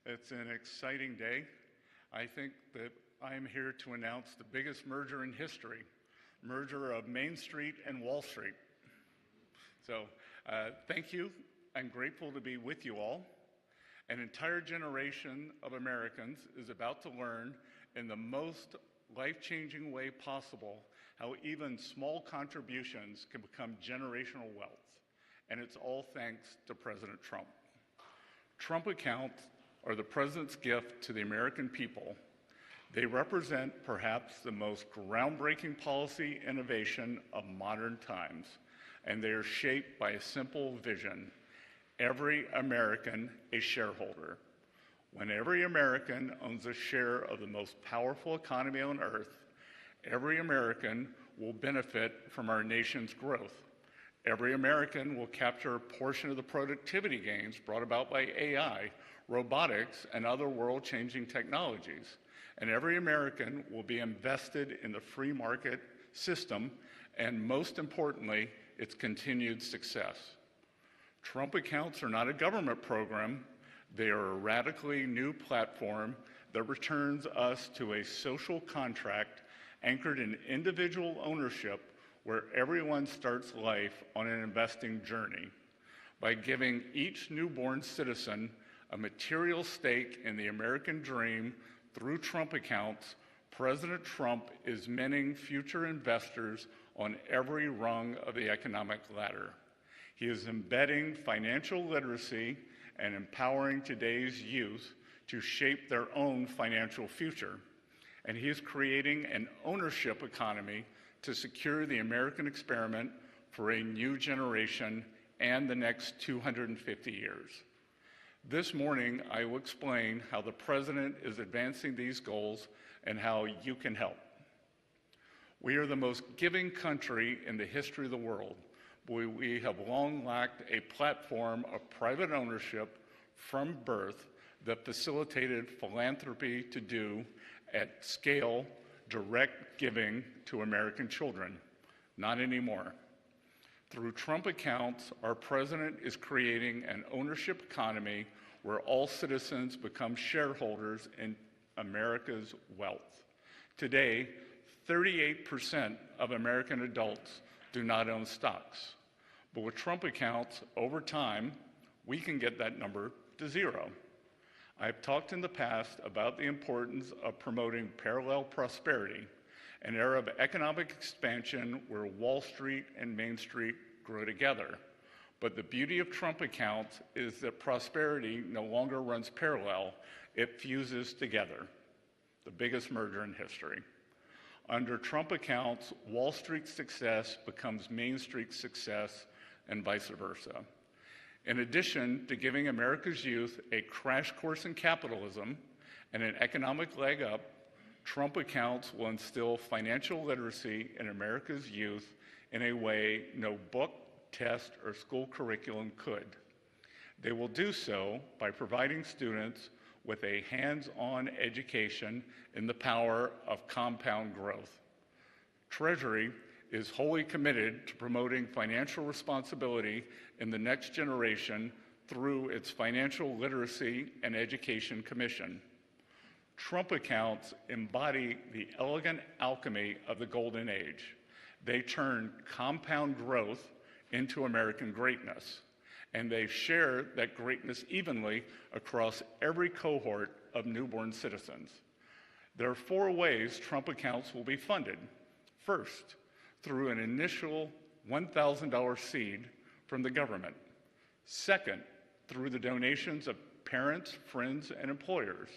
It's an exciting day. I think that I am here to announce the biggest merger in history, merger of Main Street and Wall Street. So thank you. I'm grateful to be with you all. An entire generation of Americans is about to learn in the most life-changing way possible how even small contributions can become generational wealth. And it's all thanks to President Trump. Trump accounts are the president's gift to the American people. They represent perhaps the most groundbreaking policy innovation of modern times, and they are shaped by a simple vision: every American a shareholder. When every American owns a share of the most powerful economy on earth, every American will benefit from our nation's growth. Every American will capture a portion of the productivity gains brought about by AI, robotics, and other world-changing technologies. And every American will be invested in the free market system and, most importantly, its continued success. Trump accounts are not a government program. They are a radically new platform that returns us to a social contract anchored in individual ownership, where everyone starts life on an investing journey. By giving each newborn citizen a material stake in the American dream through Trump accounts, President Trump is minting future investors on every rung of the economic ladder. He is embedding financial literacy and empowering today's youth to shape their own financial future. And he is creating an ownership economy to secure the American experiment for a new generation and the next 250 years. This morning, I will explain how the President is advancing these goals and how you can help. We are the most giving country in the history of the world. We have long lacked a platform of private ownership from birth that facilitated philanthropy to do at scale direct giving to American children. Not anymore. Through Trump accounts, our president is creating an ownership economy where all citizens become shareholders in America's wealth. Today, 38% of American adults do not own stocks. But with Trump accounts, over time, we can get that number to zero. I've talked in the past about the importance of promoting parallel prosperity, an era of economic expansion where Wall Street and Main Street grow together. But the beauty of Trump accounts is that prosperity no longer runs parallel, it fuses together. The biggest merger in history. Under Trump accounts, Wall Street's success becomes Main Street's success, and vice versa. In addition to giving America's youth a crash course in capitalism and an economic leg up, Trump accounts will instill financial literacy in America's youth in a way no book, test, or school curriculum could. They will do so by providing students with a hands-on education in the power of compound growth. Treasury is wholly committed to promoting financial responsibility in the next generation through its Financial Literacy and Education Commission. Trump accounts embody the elegant alchemy of the golden age. They turn compound growth into American greatness, and they share that greatness evenly across every cohort of newborn citizens. There are 4 ways Trump accounts will be funded. First, through an initial $1,000 seed from the government. Second, through the donations of parents, friends, and employers.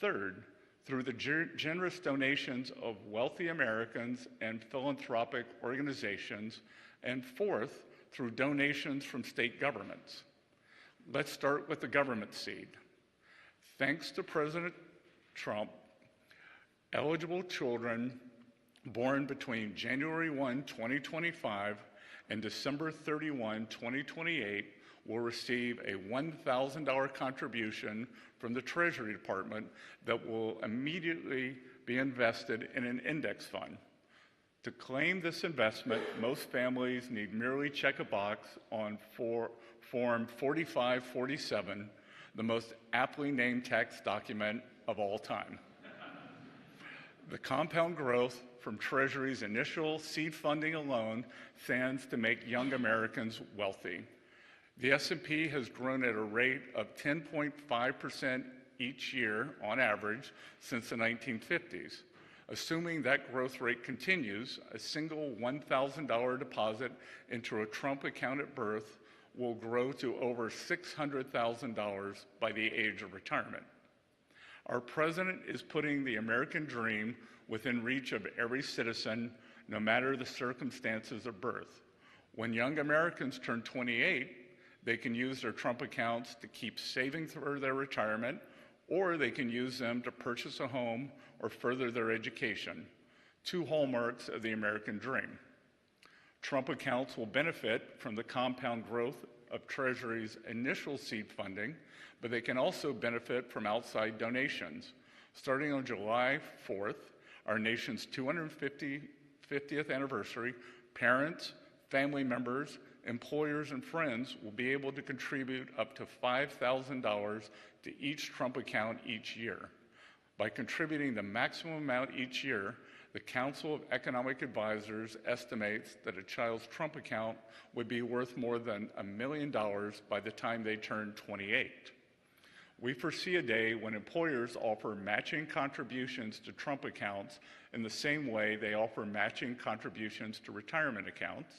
Third, through the generous donations of wealthy Americans and philanthropic organizations. And fourth, through donations from state governments. Let's start with the government seed. Thanks to President Trump, eligible children born between January 1, 2025 and December 31, 2028 will receive a $1,000 contribution from the Treasury Department that will immediately be invested in an index fund. To claim this investment, most families need merely check a box on Form 4547, the most aptly named tax document of all time. The compound growth from Treasury's initial seed funding alone stands to make young Americans wealthy. The S&P has grown at a rate of 10.5% each year on average since the 1950s. Assuming that growth rate continues, a single $1,000 deposit into a Trump account at birth will grow to over $600,000 by the age of retirement. Our president is putting the American dream within reach of every citizen, no matter the circumstances of birth. When young Americans turn 28, they can use their Trump accounts to keep saving for their retirement, or they can use them to purchase a home or further their education, two hallmarks of the American dream. Trump accounts will benefit from the compound growth of Treasury's initial seed funding, but they can also benefit from outside donations. Starting on July 4th, our nation's 250th anniversary, parents, family members, employers, and friends will be able to contribute up to $5,000 to each Trump account each year. By contributing the maximum amount each year, the Council of Economic Advisors estimates that a child's Trump account would be worth more than $1 million by the time they turn 28. We foresee a day when employers offer matching contributions to Trump accounts in the same way they offer matching contributions to retirement accounts.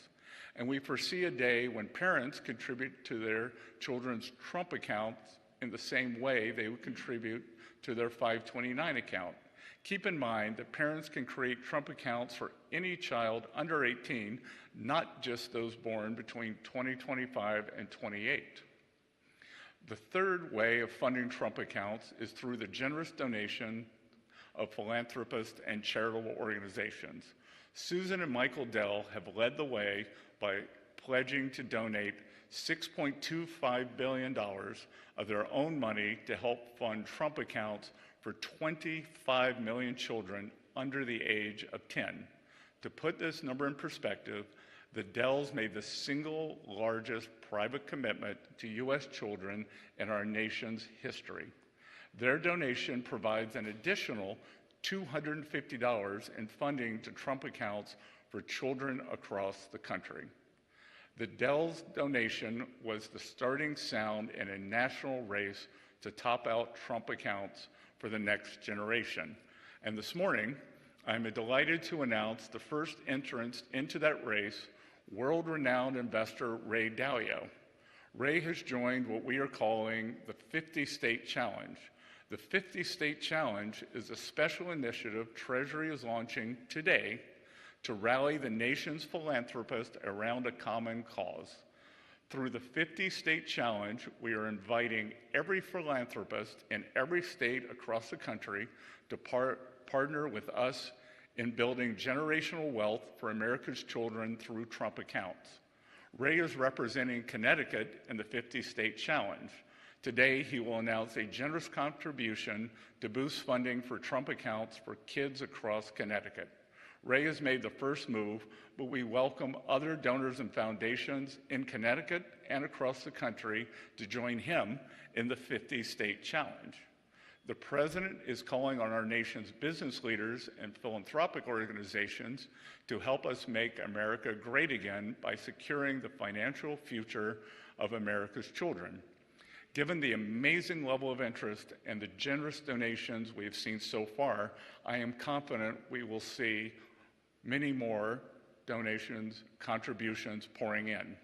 And we foresee a day when parents contribute to their children's Trump accounts in the same way they would contribute to their 529 account. Keep in mind that parents can create Trump accounts for any child under 18, not just those born between 2025 and 28. The third way of funding Trump accounts is through the generous donation of philanthropists and charitable organizations. Susan and Michael Dell have led the way by pledging to donate $6.25 billion of their own money to help fund Trump accounts for 25 million children under the age of 10. To put this number in perspective, the Dells made the single largest private commitment to U.S. children in our nation's history. Their donation provides an additional $250 in funding to Trump accounts for children across the country. The Dells' donation was the starting sound in a national race to top out Trump accounts for the next generation. And this morning, I'm delighted to announce the first entrance into that race, world-renowned investor Ray Dalio. Ray has joined what we are calling the 50-State Challenge. The 50-State Challenge is a special initiative Treasury is launching today to rally the nation's philanthropists around a common cause. Through the 50-State Challenge, we are inviting every philanthropist in every state across the country to partner with us in building generational wealth for America's children through Trump accounts. Ray is representing Connecticut in the 50-State Challenge. Today, he will announce a generous contribution to boost funding for Trump accounts for kids across Connecticut. Ray has made the first move, but we welcome other donors and foundations in Connecticut and across the country to join him in the 50-State Challenge. The President is calling on our nation's business leaders and philanthropic organizations to help us make America great again by securing the financial future of America's children. Given the amazing level of interest and the generous donations we have seen so far, I am confident we will see many more donations, contributions pouring in.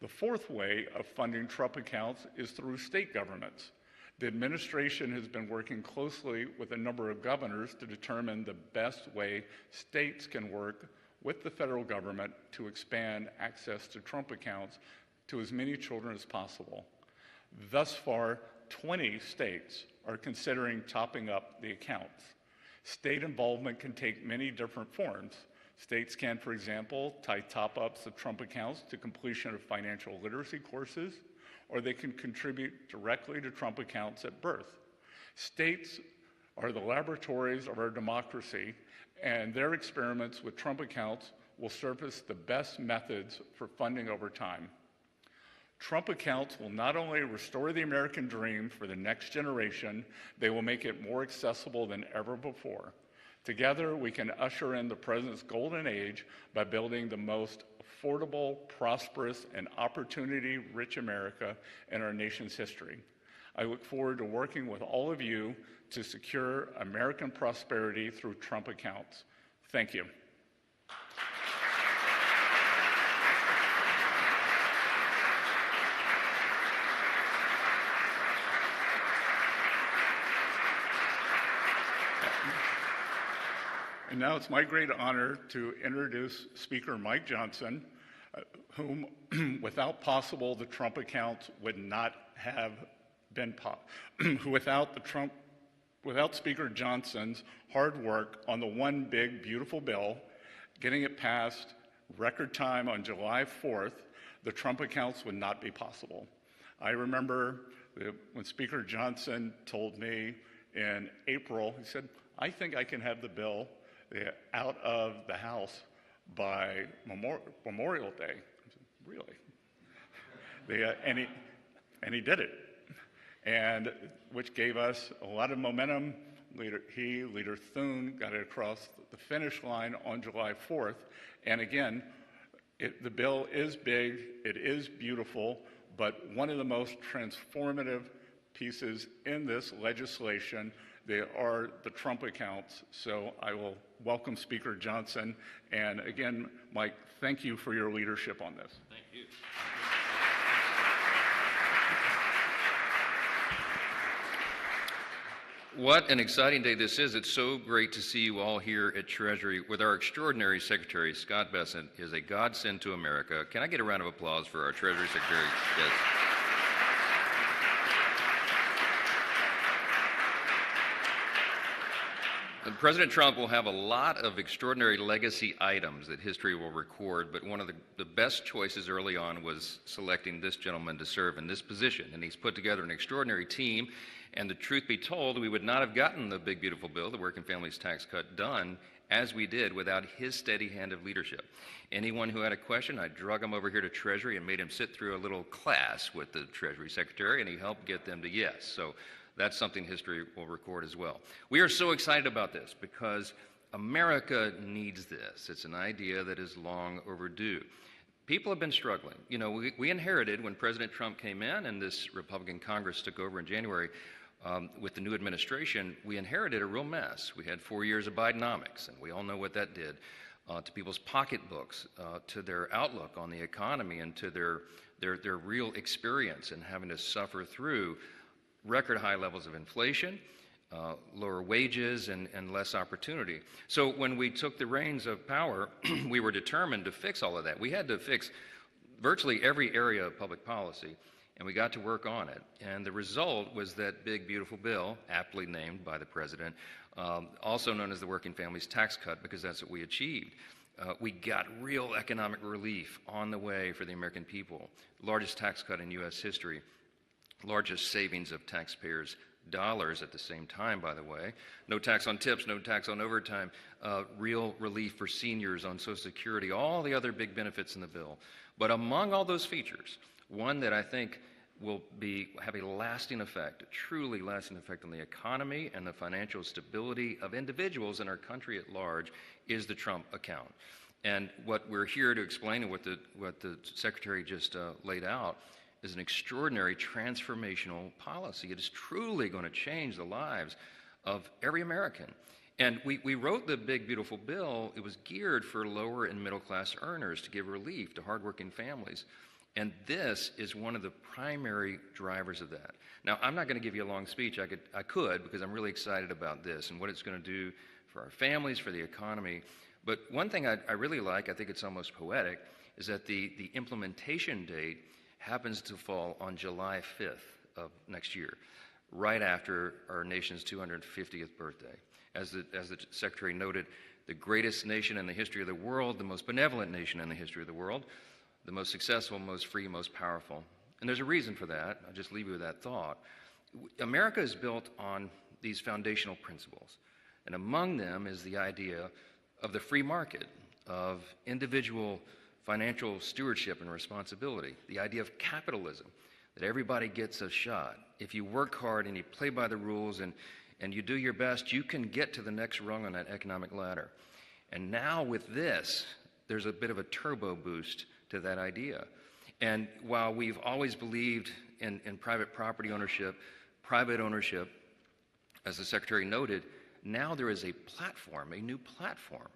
The fourth way of funding Trump accounts is through state governments. The administration has been working closely with a number of governors to determine the best way states can work with the federal government to expand access to Trump accounts to as many children as possible. Thus far, 20 states are considering topping up the accounts. State involvement can take many different forms. States can, for example, tie top-ups of Trump accounts to completion of financial literacy courses, or they can contribute directly to Trump accounts at birth. States are the laboratories of our democracy, and their experiments with Trump accounts will surface the best methods for funding over time. Trump accounts will not only restore the American dream for the next generation, they will make it more accessible than ever before. Together, we can usher in the president's golden age by building the most affordable, prosperous, and opportunity-rich America in our nation's history. I look forward to working with all of you to secure American prosperity through Trump accounts. Thank you. And now it's my great honor to introduce Speaker Mike Johnson, whom without the Trump accounts would not have been without Speaker Johnson's hard work on the one big beautiful bill, getting it passed record time on July 4th, the Trump accounts would not be possible. I remember when Speaker Johnson told me in April, he said, I think I can have the bill out of the House by Memorial Day. I said, really? And he did it, and which gave us a lot of momentum. Leader Thune got it across the finish line on July 4th. And again, the bill is big, it is beautiful, but one of the most transformative pieces in this legislation, they are the Trump accounts. So I will welcome Speaker Johnson. And again, Mike, thank you for your leadership on this. Thank you. What an exciting day this is. It's so great to see you all here at Treasury with our extraordinary Secretary, Scott Bessent, is a godsend to America. Can I get a round of applause for our Treasury Secretary? Yes. President Trump will have a lot of extraordinary legacy items that history will record, but one of the best choices early on was selecting this gentleman to serve in this position. And he's put together an extraordinary team, and the truth be told, we would not have gotten the big, beautiful bill, the Working Families Tax Cut, done as we did without his steady hand of leadership. Anyone who had a question, I drug him over here to Treasury and made him sit through a little class with the Treasury Secretary, and he helped get them to yes. So that's something history will record as well. We are so excited about this because America needs this. It's an idea that is long overdue. People have been struggling. You know, we inherited when President Trump came in and this Republican Congress took over in January with the new administration, we inherited a real mess. We had 4 years of Bidenomics, and we all know what that did to people's pocketbooks, to their outlook on the economy, and to their real experience in having to suffer through record high levels of inflation, lower wages, and less opportunity. So when we took the reins of power, we were determined to fix all of that. We had to fix virtually every area of public policy, and we got to work on it. And the result was that big, beautiful bill, aptly named by the president, also known as the Working Families Tax Cut, because that's what we achieved. We got real economic relief on the way for the American people. Largest tax cut in U.S. history. Largest savings of taxpayers' dollars at the same time, by the way. No tax on tips, no tax on overtime, real relief for seniors on Social Security, all the other big benefits in the bill. But among all those features, one that I think will have a lasting effect, a truly lasting effect on the economy and the financial stability of individuals in our country at large, is the Trump account. And what we're here to explain, and what the Secretary just laid out, is an extraordinary transformational policy. It is truly going to change the lives of every American. And we wrote the big, beautiful bill. It was geared for lower and middle class earners to give relief to hardworking families. And this is one of the primary drivers of that. Now, I'm not going to give you a long speech. I could, because I'm really excited about this and what it's going to do for our families, for the economy. But one thing I really like, I think it's almost poetic, is that the implementation date happens to fall on July 5th of next year, right after our nation's 250th birthday. As the Secretary noted, the greatest nation in the history of the world, the most benevolent nation in the history of the world, the most successful, most free, most powerful. And there's a reason for that. I'll just leave you with that thought. America is built on these foundational principles. And among them is the idea of the free market, of individual financial stewardship and responsibility, the idea of capitalism, that everybody gets a shot. If you work hard and you play by the rules and you do your best, you can get to the next rung on that economic ladder. And now with this, there's a bit of a turbo boost to that idea. And while we've always believed in private property ownership, private ownership, as the Secretary noted, now there is a platform, a new platform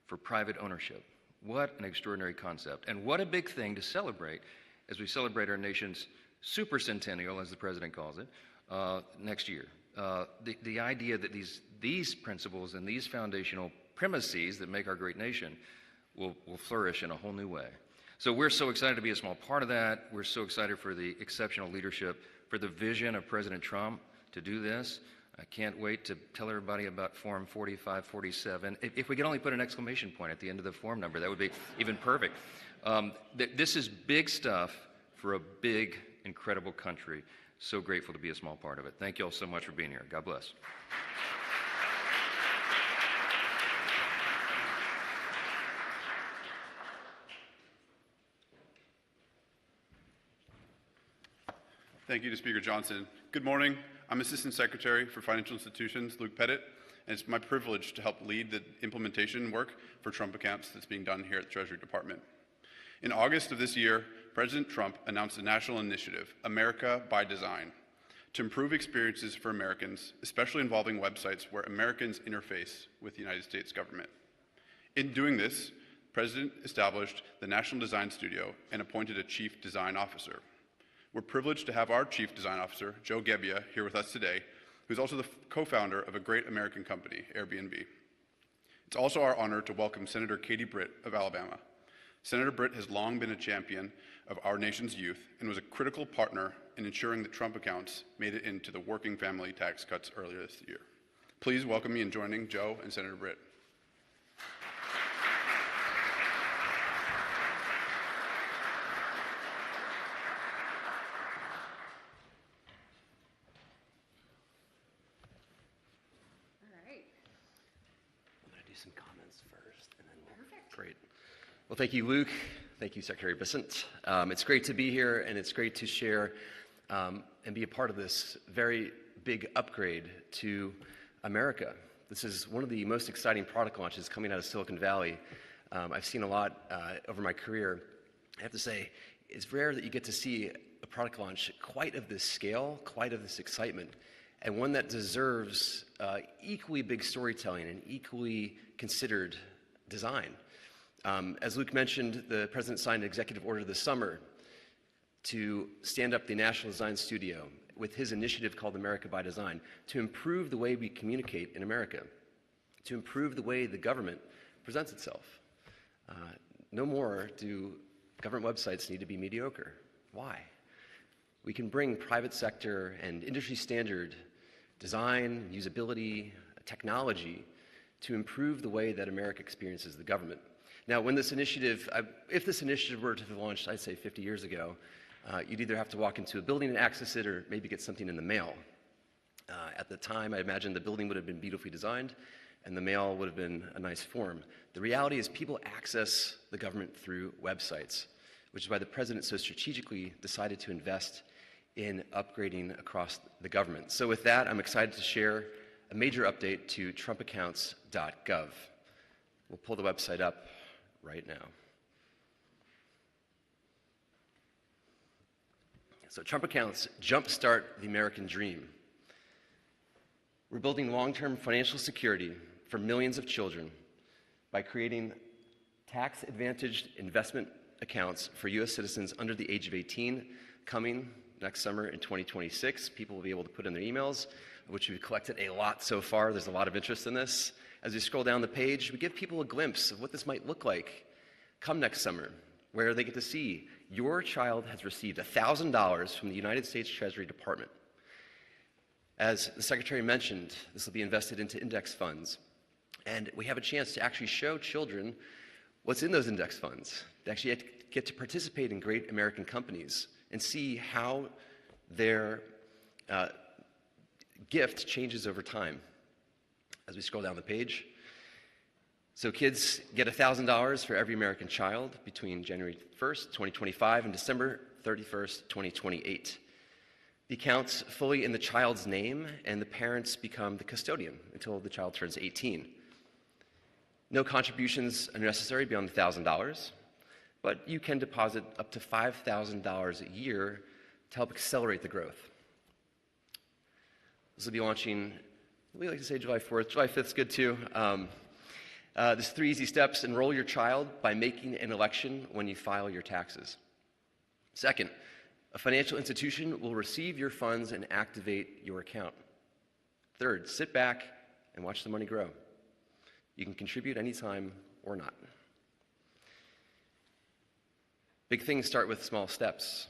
for private ownership. What an extraordinary concept. And what a big thing to celebrate as we celebrate our nation's supercentennial, as the President calls it, next year. The idea that these principles and these foundational premises that make our great nation will flourish in a whole new way. So we're so excited to be a small part of that. We're so excited for the exceptional leadership, for the vision of President Trump to do this. I can't wait to tell everybody about Form 4547. If we could only put an exclamation point at the end of the form number, that would be even perfect. This is big stuff for a big, incredible country. So grateful to be a small part of it. Thank you all so much for being here. God bless. Thank you to Speaker Johnson. Good morning. I'm Assistant Secretary for Financial Institutions, Luke Pettit, and it's my privilege to help lead the implementation work for Trump accounts that's being done here at the Treasury Department. In August of this year, President Trump announced a national initiative, America by Design, to improve experiences for Americans, especially involving websites where Americans interface with the United States government. In doing this, the President established the National Design Studio and appointed a Chief Design Officer. We're privileged to have our Chief Design Officer, Joe Gebbia, here with us today, who's also the co-founder of a great American company, Airbnb. It's also our honor to welcome Senator Katie Britt of Alabama. Senator Britt has long been a champion of our nation's youth and was a critical partner in ensuring that Trump accounts made it into the working family tax cuts earlier this year. Please welcome me in joining Joe and Senator Britt. Some comments first, and then we'll... Perfect. Great. Well, thank you, Luke. Thank you, Secretary Bissett. It's great to be here, and it's great to share and be a part of this very big upgrade to America. This is one of the most exciting product launches coming out of Silicon Valley. I've seen a lot over my career. I have to say, it's rare that you get to see a product launch quite of this scale, quite of this excitement, and one that deserves equally big storytelling and equally considered design. As Luke mentioned, the President signed an executive order this summer to stand up the National Design Studio with his initiative called America by Design to improve the way we communicate in America, to improve the way the government presents itself. No more do government websites need to be mediocre. Why? We can bring private sector and industry standard design, usability, technology to improve the way that America experiences the government. Now, when this initiative, if this initiative were to have launched, I'd say 50 years ago, you'd either have to walk into a building and access it or maybe get something in the mail. At the time, I imagine the building would have been beautifully designed and the mail would have been a nice form. The reality is people access the government through websites, which is why the President so strategically decided to invest in upgrading across the government. So with that, I'm excited to share a major update to trumpaccounts.gov. We'll pull the website up right now. So Trump accounts jumpstart the American dream. We're building long-term financial security for millions of children by creating tax-advantaged investment accounts for U.S. citizens under the age of 18 coming next summer in 2026. People will be able to put in their emails, which we've collected a lot so far. There's a lot of interest in this. As we scroll down the page, we give people a glimpse of what this might look like come next summer, where they get to see your child has received $1,000 from the United States Treasury Department. As the Secretary mentioned, this will be invested into index funds. And we have a chance to actually show children what's in those index funds. They actually get to participate in great American companies and see how their gift changes over time. As we scroll down the page, So kids get $1,000 for every American child between January 1st, 2025 and December 31st, 2028. The account's fully in the child's name, and the parents become the custodian until the child turns 18. No contributions are necessary beyond the $1,000, but you can deposit up to $5,000 a year to help accelerate the growth. This will be launching, we like to say July 4th. July 5th is good too. There's 3 easy steps. Enroll your child by making an election when you file your taxes. Second, a financial institution will receive your funds and activate your account. Third, sit back and watch the money grow. You can contribute anytime or not. Big things start with small steps.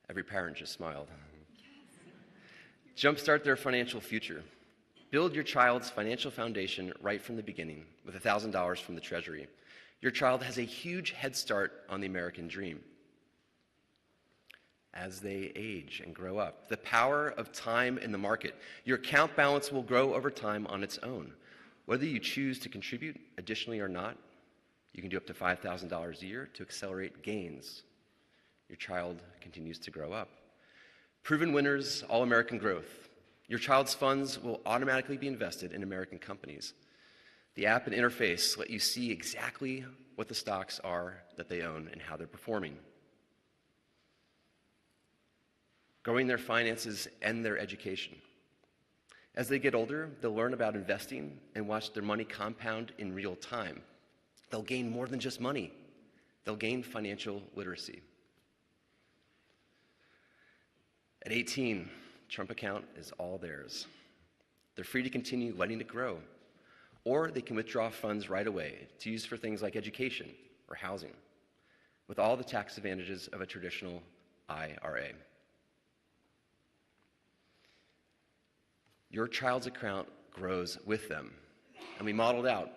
Every parent just smiled. Jumpstart their financial future. Build your child's financial foundation right from the beginning with $1,000 from the Treasury. Your child has a huge head start on the American dream. As they age and grow up, the power of time in the market. Your account balance will grow over time on its own. Whether you choose to contribute additionally or not, you can do up to $5,000 a year to accelerate gains. Your child continues to grow up. Proven winners, all-American growth. Your child's funds will automatically be invested in American companies. The app and interface let you see exactly what the stocks are that they own and how they're performing. Growing their finances and their education. As they get older, they'll learn about investing and watch their money compound in real time. They'll gain more than just money. They'll gain financial literacy. At 18, Trump account is all theirs. They're free to continue letting it grow, or they can withdraw funds right away to use for things like education or housing, with all the tax advantages of a traditional IRA. Your child's account grows with them, and we modeled out.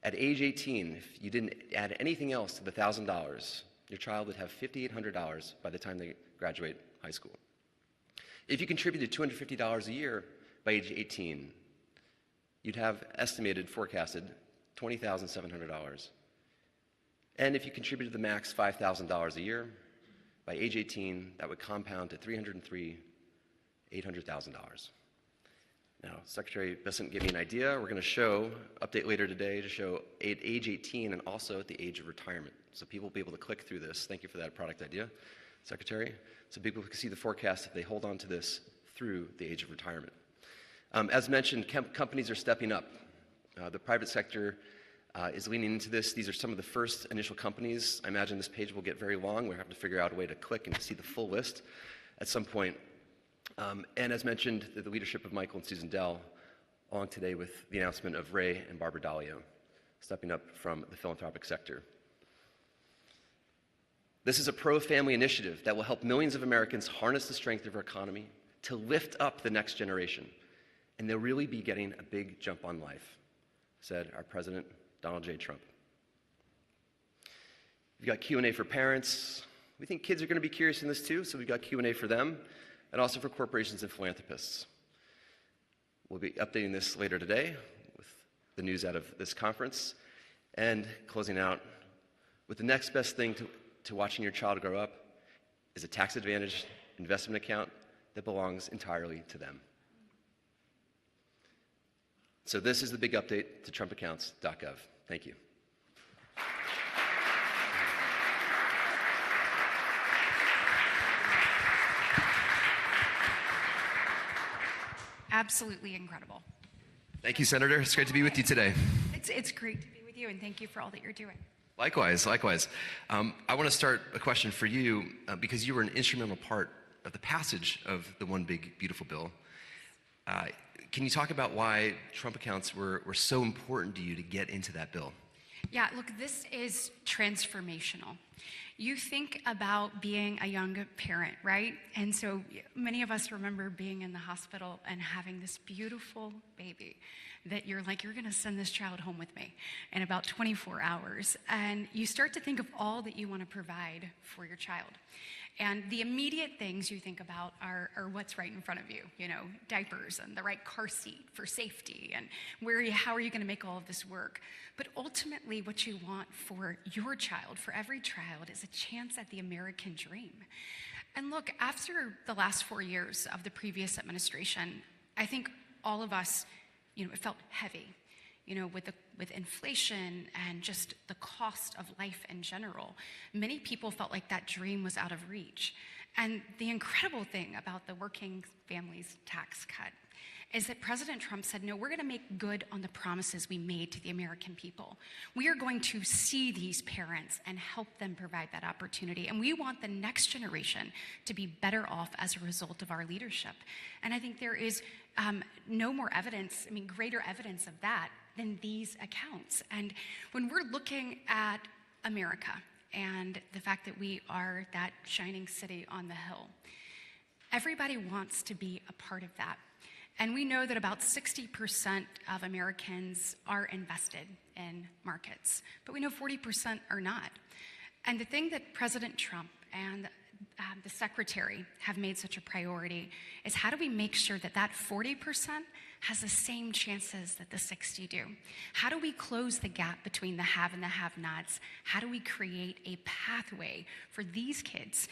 At age 18, if you didn't add anything else to the $1,000, your child would have $5,800 by the time they graduate high school. If you contributed $250 a year by age 18, you'd have estimated, forecasted, $20,700. And if you contributed the max $5,000 a year, by age 18, that would compound to $800,000. Now, Secretary Bissett gave me an idea. We're going to show, update later today, to show at age 18 and also at the age of retirement. So people will be able to click through this. Thank you for that product idea, Secretary. So people can see the forecast if they hold on to this through the age of retirement. As mentioned, companies are stepping up. The private sector is leaning into this. These are some of the first initial companies. I imagine this page will get very long. We'll have to figure out a way to click and see the full list at some point. And as mentioned, the leadership of Michael and Susan Dell, along today with the announcement of Ray and Barbara Dalio, stepping up from the philanthropic sector. This is a pro-family initiative that will help millions of Americans harness the strength of our economy to lift up the next generation. And they'll really be getting a big jump on life, said our President, Donald J. Trump. We've got Q&A for parents. We think kids are going to be curious in this too, so we've got Q&A for them, and also for corporations and philanthropists. We'll be updating this later today with the news out of this conference, and closing out with the next best thing to watching your child grow up is a tax-advantaged investment account that belongs entirely to them. So this is the big update to trumpaccounts.gov. Thank you. Absolutely incredible. Thank you, Senator. It's great to be with you today. It's great to be with you, and thank you for all that you're doing. Likewise, likewise. I want to start a question for you because you were an instrumental part of the passage of the One Big Beautiful Bill. Can you talk about why Trump accounts were so important to you to get into that bill? Yeah, look, this is transformational. You think about being a young parent, right? And so many of us remember being in the hospital and having this beautiful baby that you're like, you're going to send this child home with me in about 24 hours. And you start to think of all that you want to provide for your child. And the immediate things you think about are what's right in front of you, diapers and the right car seat for safety and how are you going to make all of this work? But ultimately what you want for your child, for every child, is a chance at the American dream. And look, after the last 4 years of the previous administration, I think all of us, it felt heavy, with inflation and just the cost of life in general. Many people felt like that dream was out of reach. And the incredible thing about the working families tax cut is that President Trump said, no, we're going to make good on the promises we made to the American people. We are going to see these parents and help them provide that opportunity. And we want the next generation to be better off as a result of our leadership. And I think there is no more evidence, greater evidence of that than these accounts. And when we're looking at America and the fact that we are that shining city on the hill, everybody wants to be a part of that. And we know that about 60% of Americans are invested in markets, but we know 40% are not. And the thing that President Trump and the Secretary have made such a priority is how do we make sure that that 40% has the same chances that the 60 do? How do we close the gap between the have and the have-nots? How do we create a pathway for these kids,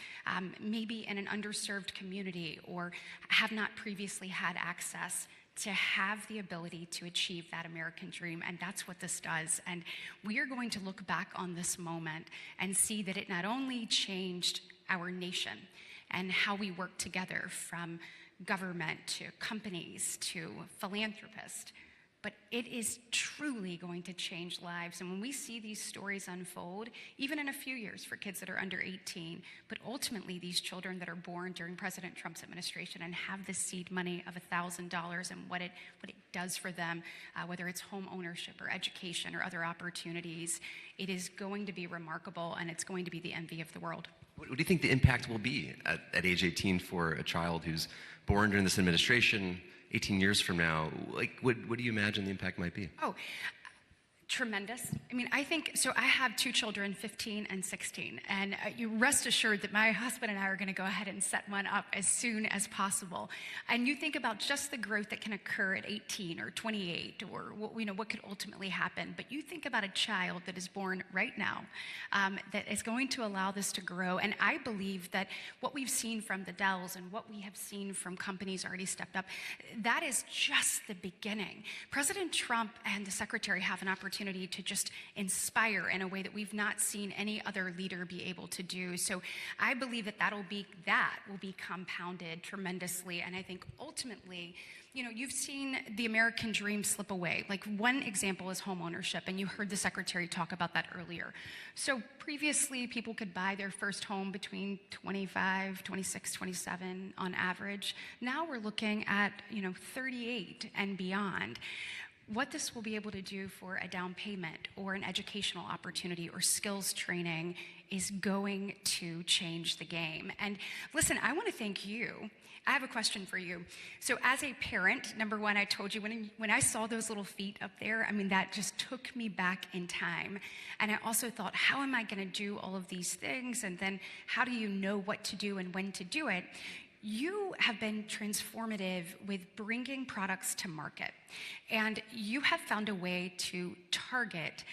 maybe in an underserved community or have not previously had access, to have the ability to achieve that American dream? And that's what this does. And we are going to look back on this moment and see that it not only changed our nation and how we work together, from government to companies to philanthropists, but it is truly going to change lives. And when we see these stories unfold, even in a few years for kids that are under 18, but ultimately these children that are born during President Trump's administration and have this seed money of $1,000 and what it does for them, whether it's home ownership or education or other opportunities, it is going to be remarkable, and it's going to be the envy of the world. What do you think the impact will be at age 18 for a child who's born during this administration? 18 years from now, what do you imagine the impact might be? Oh, tremendous. I think, so I have two children, 15 and 16, and you rest assured that my husband and I are going to go ahead and set one up as soon as possible. And you think about just the growth that can occur at 18 or 28 or what could ultimately happen, but you think about a child that is born right now that is going to allow this to grow. And I believe that what we've seen from the Dells and what we have seen from companies already stepped up, that is just the beginning. President Trump and the Secretary have an opportunity to just inspire in a way that we've not seen any other leader be able to do. So I believe that will be compounded tremendously. And I think ultimately, you've seen the American dream slip away. Like, one example is home ownership, and you heard the Secretary talk about that earlier. So previously, people could buy their first home between 25, 26, 27 on average. Now we're looking at, 38 and beyond. What this will be able to do for a down payment or an educational opportunity or skills training is going to change the game. And listen, I want to thank you. I have a question for you. So as a parent, number one, I told you when I saw those little feet up there, that just took me back in time. And I also thought, how am I going to do all of these things? And then how do you know what to do and when to do it? You have been transformative with bringing products to market, and you have found a way to target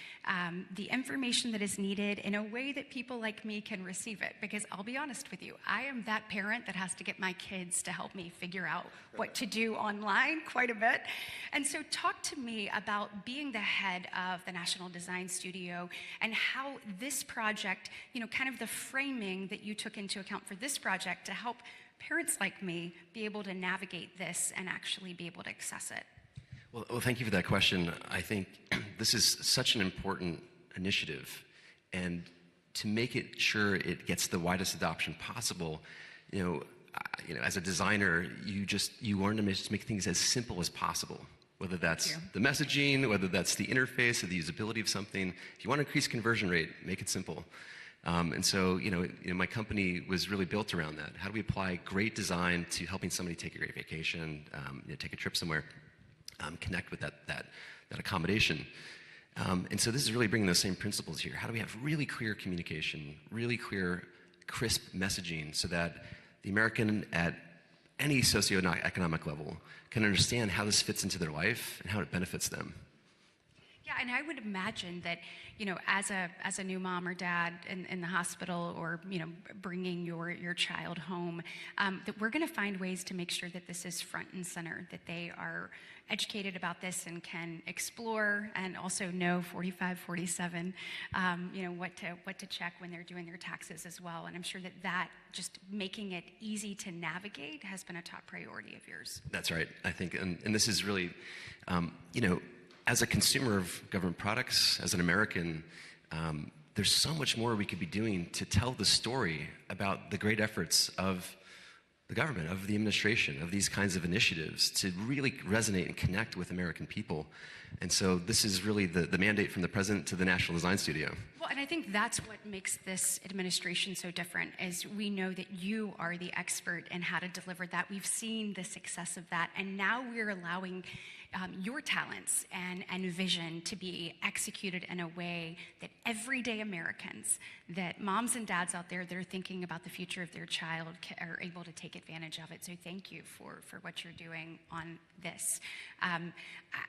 the information that is needed in a way that people like me can receive it. Because I'll be honest with you, I am that parent that has to get my kids to help me figure out what to do online quite a bit. And so talk to me about being the head of the National Design Studio and how this project, kind of the framing that you took into account for this project to help parents like me be able to navigate this and actually be able to access it. Well, thank you for that question. I think this is such an important initiative, and to make it sure it gets the widest adoption possible, as a designer, you learn to just make things as simple as possible. Whether that's the messaging, whether that's the interface or the usability of something. If you want to increase conversion rate, make it simple. And so, my company was really built around that. How do we apply great design to helping somebody take a great vacation, take a trip somewhere, connect with that accommodation? And so this is really bringing those same principles here. How do we have really clear communication, really clear crisp messaging so that the American at any socioeconomic level can understand how this fits into their life and how it benefits them. Yeah, and I would imagine that, as a new mom or dad in the hospital, or, bringing your child home, that we're going to find ways to make sure that this is front and center, that they are educated about this and can explore and also know 45, 47, what to check when they're doing their taxes as well. And I'm sure that just making it easy to navigate has been a top priority of yours. That's right, I think. And this is really, as a consumer of government products, as an American, there's so much more we could be doing to tell the story about the great efforts of the government, of the administration, of these kinds of initiatives to really resonate and connect with American people. And so this is really the mandate from the president to the National Design Studio. Well, and I think that's what makes this administration so different, is we know that you are the expert in how to deliver that. We've seen the success of that, and now we're allowing your talents and vision to be executed in a way that everyday Americans, that moms and dads out there that are thinking about the future of their child are able to take advantage of it. So thank you for what you're doing on this.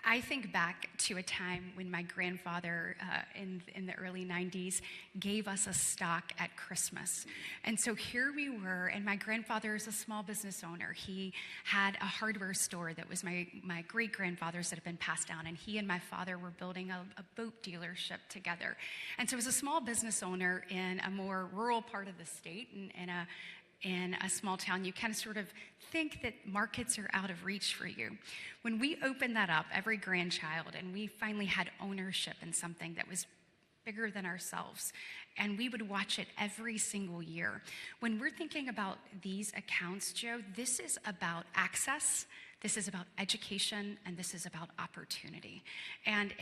I think back to a time when my grandfather in the early 90s gave us a stock at Christmas. And so here we were, and my grandfather is a small business owner. He had a hardware store that was my great-grandfather's that had been passed down, and he and my father were building a boat dealership together. And so as a small business owner in a more rural part of the state, in a small town, you kind of sort of think that markets are out of reach for you. When we opened that up, every grandchild, and we finally had ownership in something that was bigger than ourselves, and we would watch it every single year. When we're thinking about these accounts, Joe, this is about access, this is about education, and this is about opportunity. And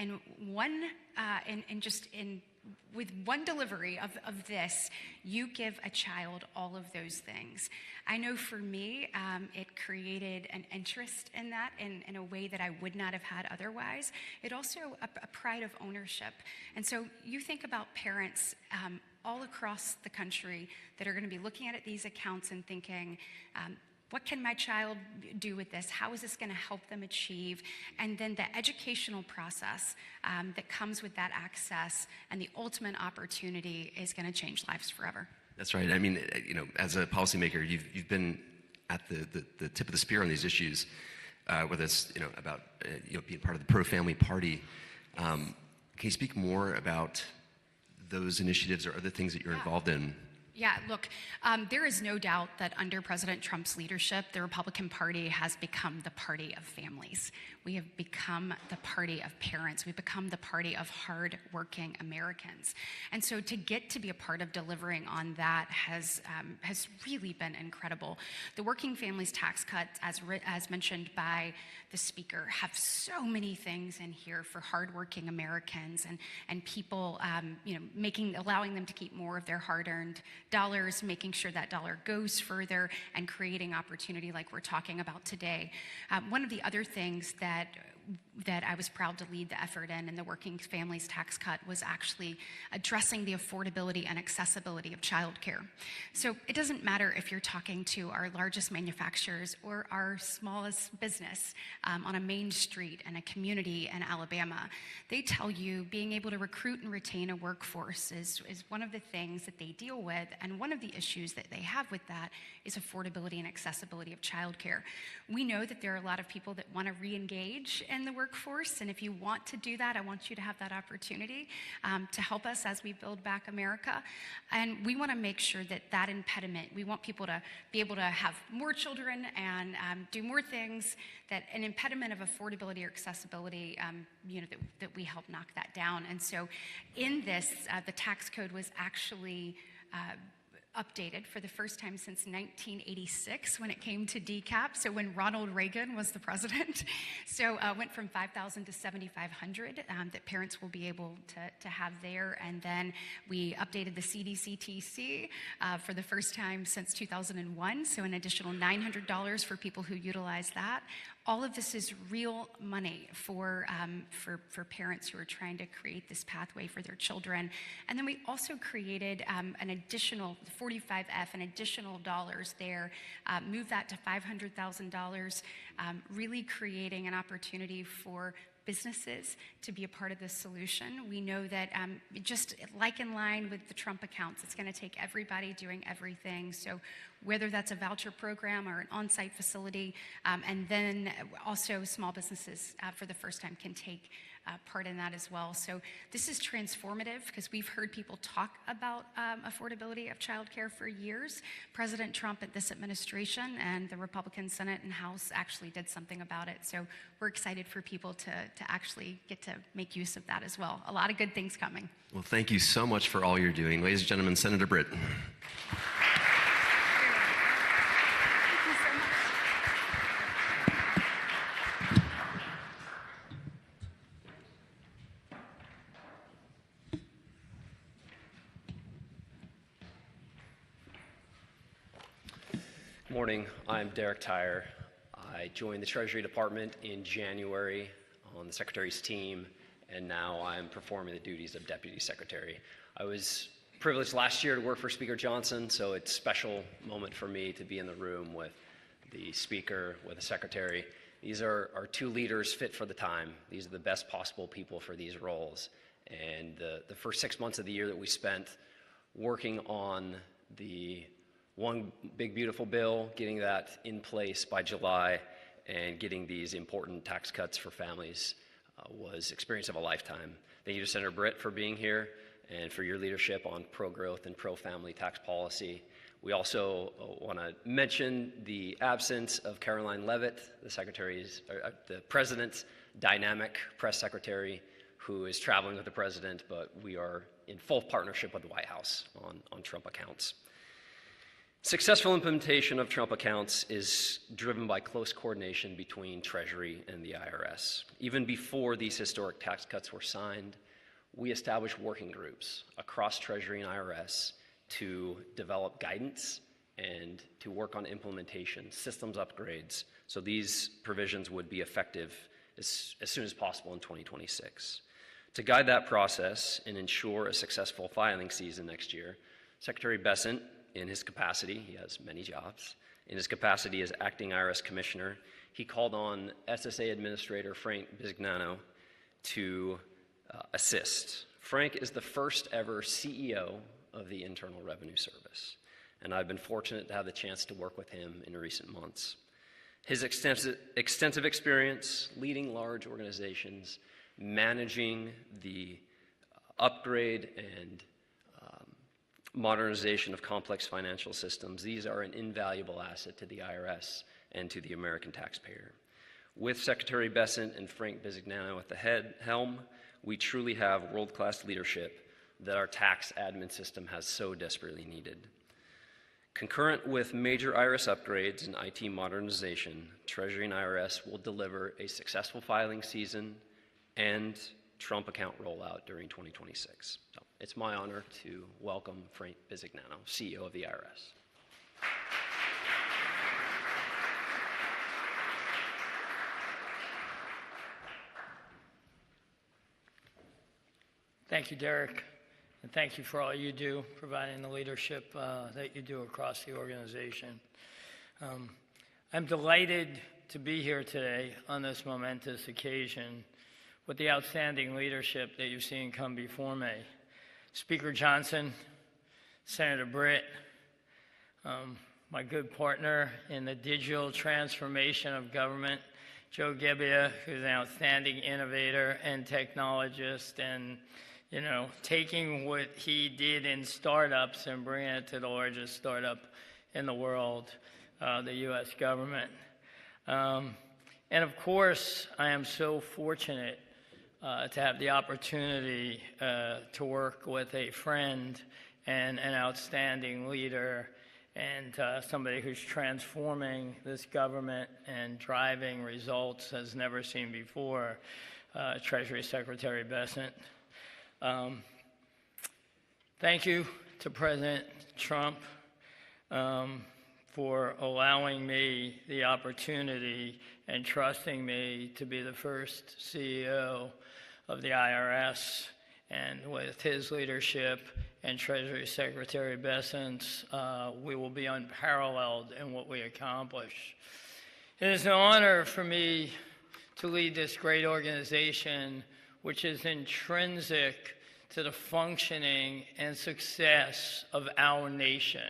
with one delivery of this, you give a child all of those things. I know for me, it created an interest in that in a way that I would not have had otherwise. It also a pride of ownership. And so you think about parents all across the country that are going to be looking at these accounts and thinking, what can my child do with this? How is this going to help them achieve? And then the educational process that comes with that access and the ultimate opportunity is going to change lives forever. That's right. I mean, as a policymaker, you've been at the tip of the spear on these issues, whether it's about being part of the pro-family party. Can you speak more about those initiatives or other things that you're involved in? Yeah, look, there is no doubt that under President Trump's leadership, the Republican Party has become the party of families. We have become the party of parents. We've become the party of hard-working Americans. And so to get to be a part of delivering on that has really been incredible. The Working Families Tax Cuts, as mentioned by the speaker, have so many things in here for hardworking Americans and people, allowing them to keep more of their hard-earned dollars, making sure that dollar goes further, and creating opportunity like we're talking about today. One of the other things that I was proud to lead the effort in the Working Families Tax Cut was actually addressing the affordability and accessibility of childcare. So it doesn't matter if you're talking to our largest manufacturers or our smallest business on a main street in a community in Alabama. They tell you being able to recruit and retain a workforce is one of the things that they deal with, and one of the issues that they have with that is affordability and accessibility of childcare. We know that there are a lot of people that want to re-engage in the workforce, and if you want to do that, I want you to have that opportunity to help us as we build back America. And we want to make sure that impediment, we want people to be able to have more children and do more things, that an impediment of affordability or accessibility, that we help knock that down. And so in this, the tax code was actually updated for the first time since 1986 when it came to DCAP, so when Ronald Reagan was the president. So went from $5,000 to $7,500 that parents will be able to have there. And then we updated the CDCTC for the first time since 2001, so an additional $900 for people who utilize that. All of this is real money for parents who are trying to create this pathway for their children. And then we also created an additional 45F and additional dollars there, move that to $500,000, really creating an opportunity for businesses to be a part of this solution. We know that just like in line with the Trump accounts, it's going to take everybody doing everything. So whether that's a voucher program or an on-site facility, and then also small businesses for the first time can take part in that as well. So this is transformative because we've heard people talk about affordability of childcare for years. President Trump at this administration and the Republican Senate and House actually did something about it. So we're excited for people to actually get to make use of that as well. A lot of good things coming. Well, thank you so much for all you're doing. Ladies and gentlemen, Senator Britt. Good morning. I'm Derek Tyre. I joined the Treasury Department in January on the Secretary's team, and now I'm performing the duties of Deputy Secretary. I was privileged last year to work for Speaker Johnson, so it's a special moment for me to be in the room with the Speaker, with the Secretary. These are our two leaders fit for the time. These are the best possible people for these roles. And the first 6 months of the year that we spent working on the one big beautiful bill, getting that in place by July, and getting these important tax cuts for families was experience of a lifetime. Thank you to Senator Britt for being here and for your leadership on pro-growth and pro-family tax policy. We also want to mention the absence of Caroline Leavitt, the President's dynamic press secretary, who is traveling with the President, but we are in full partnership with the White House on Trump accounts. Successful implementation of Trump accounts is driven by close coordination between Treasury and the IRS. Even before these historic tax cuts were signed, we established working groups across Treasury and IRS to develop guidance and to work on implementation, systems upgrades, so these provisions would be effective as soon as possible in 2026. To guide that process and ensure a successful filing season next year, Secretary Bessent, in his capacity, he has many jobs, in his capacity as acting IRS commissioner, he called on SSA Administrator Frank Bisignano to assist. Frank is the first ever CEO of the Internal Revenue Service, and I've been fortunate to have the chance to work with him in recent months. His extensive experience leading large organizations, managing the upgrade and modernization of complex financial systems, these are an invaluable asset to the IRS and to the American taxpayer. With Secretary Bessent and Frank Bisignano at the helm, we truly have world-class leadership that our tax admin system has so desperately needed. Concurrent with major IRS upgrades and IT modernization, Treasury and IRS will deliver a successful filing season and Trump account rollout during 2026. So it's my honor to welcome Frank Bisignano, CEO of the IRS. Thank you, Derek, and thank you for all you do, providing the leadership that you do across the organization. I'm delighted to be here today on this momentous occasion with the outstanding leadership that you've seen come before me. Speaker Johnson, Senator Britt, my good partner in the digital transformation of government, Joe Gebbia, who's an outstanding innovator and technologist, and taking what he did in startups and bringing it to the largest startup in the world, the U.S. government. And of course, I am so fortunate to have the opportunity to work with a friend and an outstanding leader and somebody who's transforming this government and driving results as never seen before, Treasury Secretary Bessent. Thank you to President Trump for allowing me the opportunity and trusting me to be the first CEO of the IRS, and with his leadership and Treasury Secretary Bessent, we will be unparalleled in what we accomplish. It is an honor for me to lead this great organization, which is intrinsic to the functioning and success of our nation.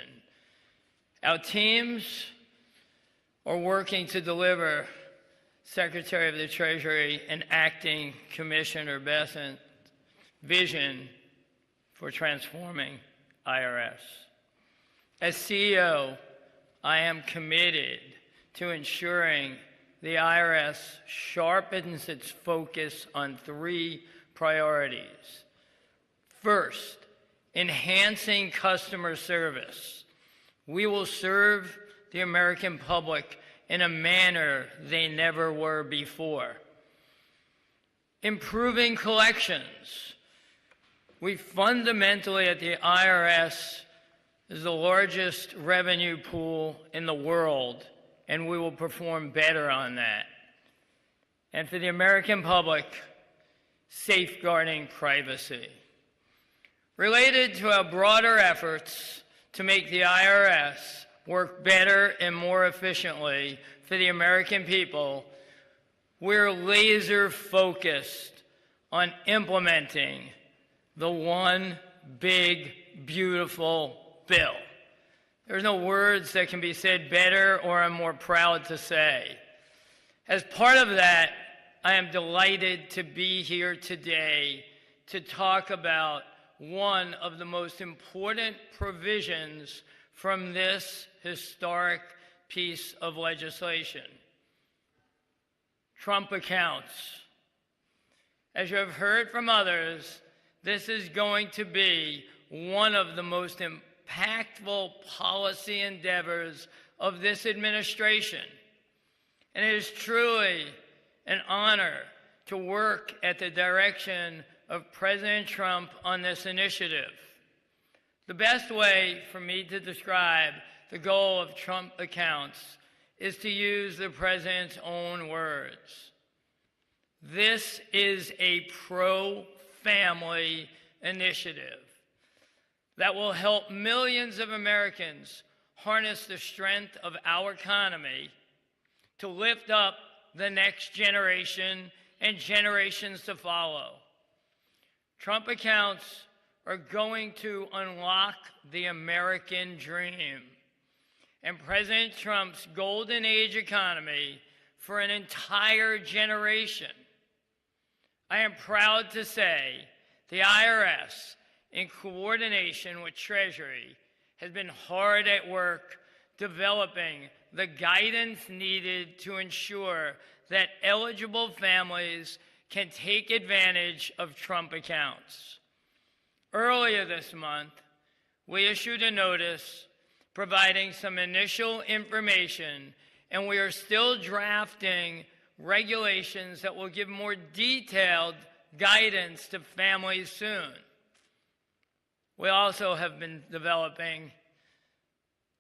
Our teams are working to deliver Secretary of the Treasury and Acting Commissioner Bessent's vision for transforming IRS. As CEO, I am committed to ensuring the IRS sharpens its focus on three priorities. First, enhancing customer service. We will serve the American public in a manner they never were before. Improving collections. We fundamentally at the IRS is the largest revenue pool in the world, and we will perform better on that. And for the American public, safeguarding privacy. Related to our broader efforts to make the IRS work better and more efficiently for the American people, we're laser focused on implementing the one big, beautiful bill. There's no words that can be said better or I'm more proud to say. As part of that, I am delighted to be here today to talk about one of the most important provisions from this historic piece of legislation. Trump accounts. As you have heard from others, this is going to be one of the most impactful policy endeavors of this administration. And it is truly an honor to work at the direction of President Trump on this initiative. The best way for me to describe the goal of Trump accounts is to use the president's own words. This is a pro-family initiative that will help millions of Americans harness the strength of our economy to lift up the next generation and generations to follow. Trump accounts are going to unlock the American dream and President Trump's golden age economy for an entire generation. I am proud to say the IRS, in coordination with Treasury, has been hard at work developing the guidance needed to ensure that eligible families can take advantage of Trump accounts. Earlier this month, we issued a notice providing some initial information, and we are still drafting regulations that will give more detailed guidance to families soon. We also have been developing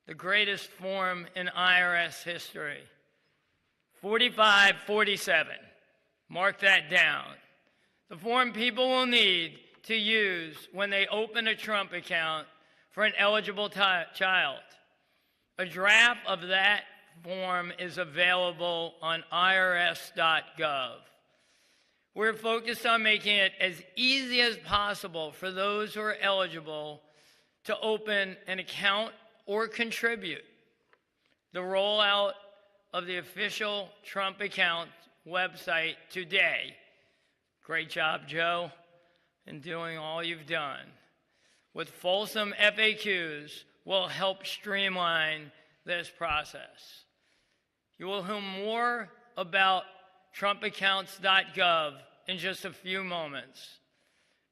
the greatest form in IRS history, 4547. Mark that down. The form people will need to use when they open a Trump account for an eligible child. A draft of that form is available on irs.gov. We're focused on making it as easy as possible for those who are eligible to open an account or contribute. The rollout of the official Trump account website today. Great job, Joe, in doing all you've done. With fulsome FAQs will help streamline this process. You will hear more about trumpaccounts.gov in just a few moments.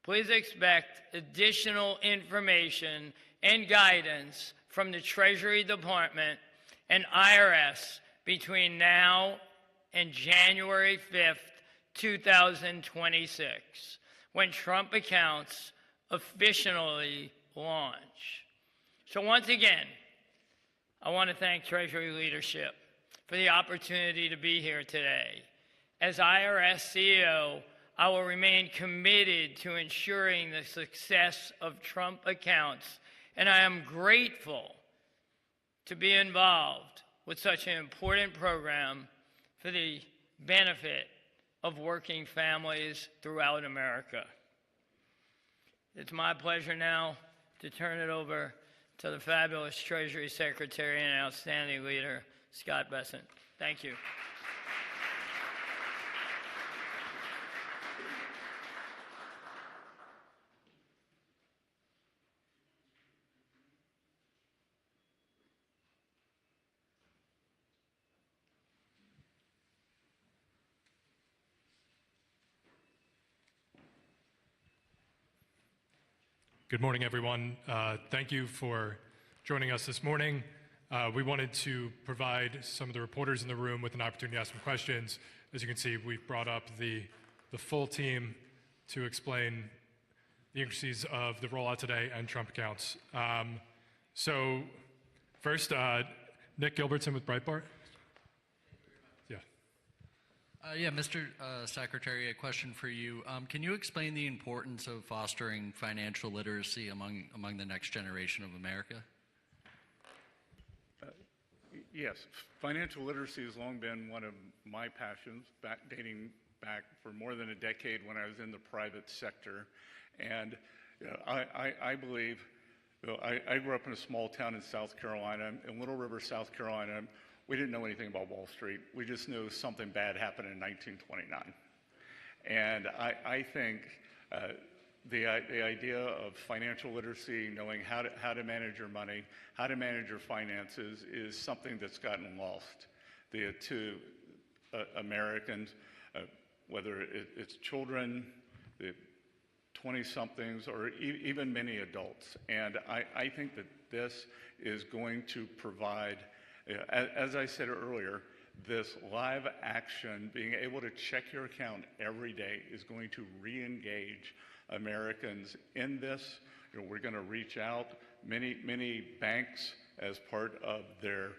Please expect additional information and guidance from the Treasury Department and IRS between now and January 5th, 2026, when Trump accounts officially launch. So once again, I want to thank Treasury leadership for the opportunity to be here today. As IRS CEO, I will remain committed to ensuring the success of Trump accounts, and I am grateful to be involved with such an important program for the benefit of working families throughout America. It's my pleasure now to turn it over to the fabulous Treasury Secretary and outstanding leader, Scott Bessent. Thank you. Good morning, everyone. Thank you for joining us this morning. We wanted to provide some of the reporters in the room with an opportunity to ask some questions. As you can see, we've brought up the full team to explain the intricacies of the rollout today and Trump accounts. So first, Nick Gilbertson with Breitbart. Yeah, Mr. Secretary, a question for you. Can you explain the importance of fostering financial literacy among the next generation of America? Yes, financial literacy has long been one of my passions, dating back for more than a decade when I was in the private sector. And I believe, I grew up in a small town in South Carolina, in Little River, South Carolina. We didn't know anything about Wall Street. We just knew something bad happened in 1929. And I think the idea of financial literacy, knowing how to manage your money, how to manage your finances, is something that's gotten lost to Americans, whether it's children, the 20-somethings, or even many adults. And I think that this is going to provide, as I said earlier, this live action, being able to check your account every day, is going to re-engage Americans in this. We're going to reach out. Many banks, as part of their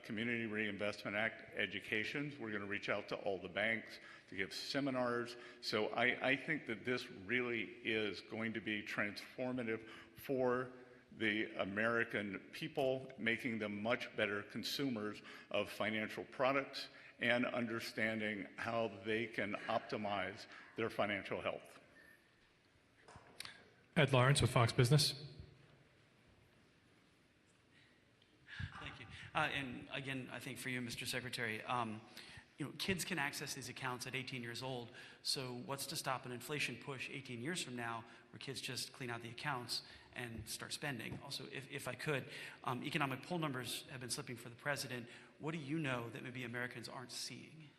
Community Reinvestment Act educations, we're going to reach out to all the banks to give seminars. So I think that this really is going to be transformative for the American people, making them much better consumers of financial products and understanding how they can optimize their financial health. Ed Lawrence with Fox Business. Thank you. And again, I think for you, Mr. Secretary, kids can access these accounts at 18 years old. So what's to stop an inflation push 18 years from now where kids just clean out the accounts and start spending? Also, if I could, economic poll numbers have been slipping for the president. What do you know that maybe Americans aren't seeing?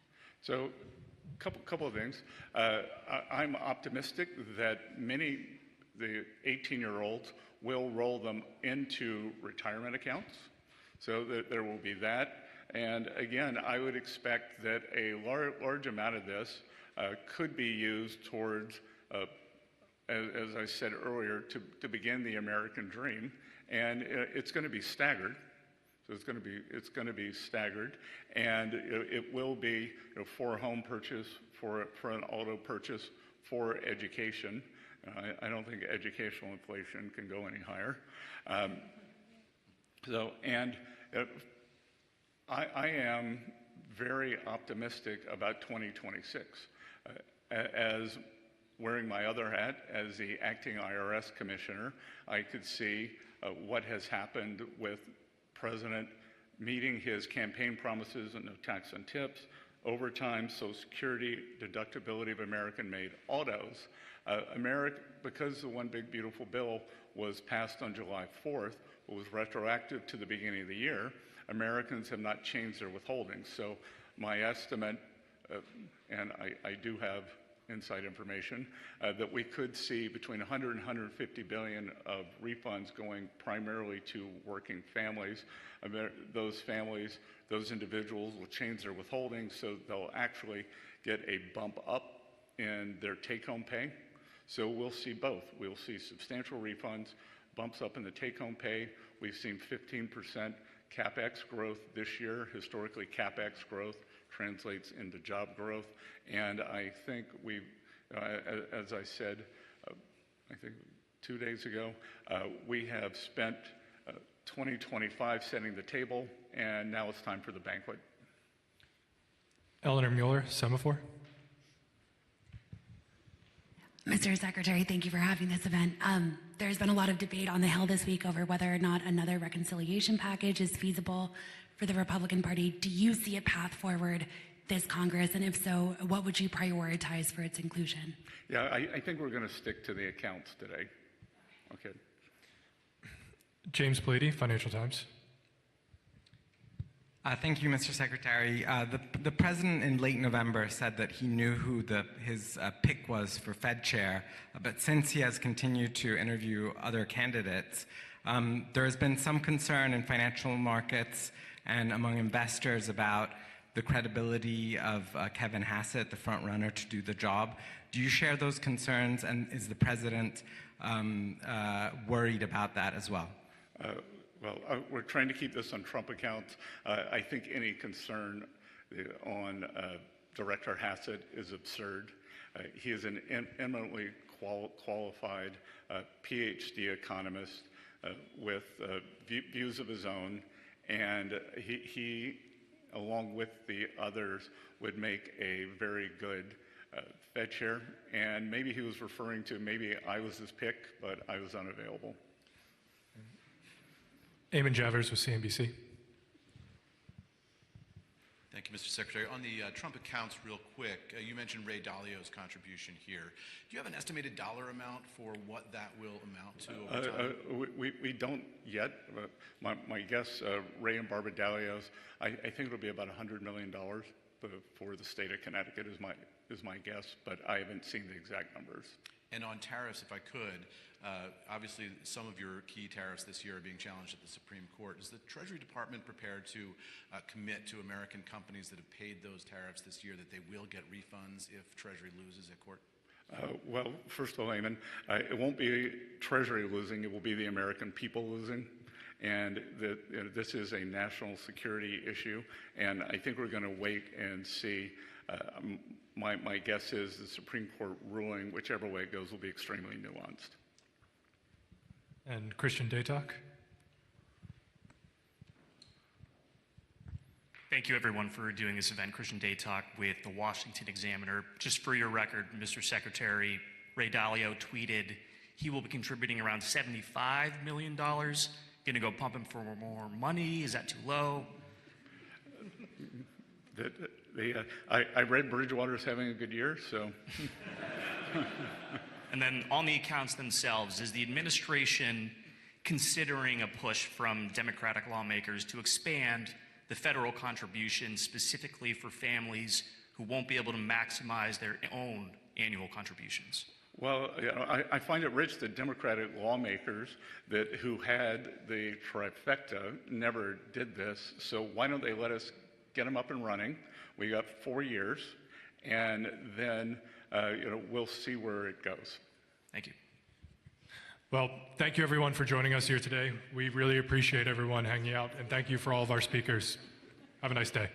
So, couple of things. I'm optimistic that the 18-year-olds will roll them into retirement accounts, so that there will be that. And again, I would expect that a large amount of this could be used towards as I said earlier, to begin the American dream, and it's going to be staggered. So it's going to be staggered, and it will be for a home purchase, for an auto purchase, for education. I don't think educational inflation can go any higher. I am very optimistic about 2026 as wearing my other hat as the acting IRS commissioner. I could see what has happened with President meeting his campaign promises and no tax on tips, overtime, Social Security, deductibility of American-made autos. Because the One Big Beautiful Bill was passed on July 4th, it was retroactive to the beginning of the year, Americans have not changed their withholdings. So my estimate, and I do have inside information, that we could see between 100 and 150 billion of refunds going primarily to working families. Those families, those individuals will change their withholdings, so they'll actually get a bump up in their take-home pay. So we'll see both. We'll see substantial refunds, bumps up in the take-home pay. We've seen 15% CapEx growth this year. Historically, CapEx growth translates into job growth, and I think As I said, I think 2 days ago, we have spent 2025 setting the table, and now it's time for the banquet. Eleanor Mueller, Semaphore. Mr. Secretary, thank you for having this event. There's been a lot of debate on the Hill this week over whether or not another reconciliation package is feasible for the Republican Party. Do you see a path forward this Congress? And if so, what would you prioritize for its inclusion? Yeah, I think we're going to stick to the accounts today. Okay. James Plady, Financial Times. Thank you, Mr. Secretary. The president in late November said that he knew who his pick was for Fed chair, but since he has continued to interview other candidates, there has been some concern in financial markets and among investors about the credibility of Kevin Hassett, the front runner to do the job. Do you share those concerns, and is the president worried about that as well? We're trying to keep this on Trump accounts. I think any concern on Director Hassett is absurd. He is an eminently qualified PhD economist with views of his own, and he, along with the others, would make a very good Fed chair. And maybe he was referring to maybe I was his pick, but I was unavailable. Eamon Javers with CNBC. Thank you, Mr. Secretary. On the Trump accounts, real quick, you mentioned Ray Dalio's contribution here. Do you have an estimated dollar amount for what that will amount to over time? We don't yet. My guess, Ray and Barbara Dalio's, I think it'll be about $100 million for the state of Connecticut is my guess, but I haven't seen the exact numbers. And on tariffs, if I could, obviously some of your key tariffs this year are being challenged at the Supreme Court. Is the Treasury Department prepared to commit to American companies that have paid those tariffs this year that they will get refunds if Treasury loses at court? Well, first of all, Eamon, it won't be Treasury losing, it will be the American people losing. And this is a national security issue, and I think we're going to wait and see. My guess is the Supreme Court ruling, whichever way it goes, will be extremely nuanced. And Christian Daytalk. Thank you, everyone, for doing this event. Christian Daytalk with the Washington Examiner. Just for your record, Mr. Secretary, Ray Dalio tweeted he will be contributing around $75 million. Going to go pump him for more money? Is that too low? I read Bridgewater's having a good year, so. And then on the accounts themselves, is the administration considering a push from Democratic lawmakers to expand the federal contribution specifically for families who won't be able to maximize their own annual contributions? Well, I find it rich that Democratic lawmakers who had the trifecta never did this, so why don't they let us get them up and running? We got 4 years, and then we'll see where it goes. Thank you. Well, thank you everyone for joining us here today. We really appreciate everyone hanging out, and thank you for all of our speakers. Have a nice day.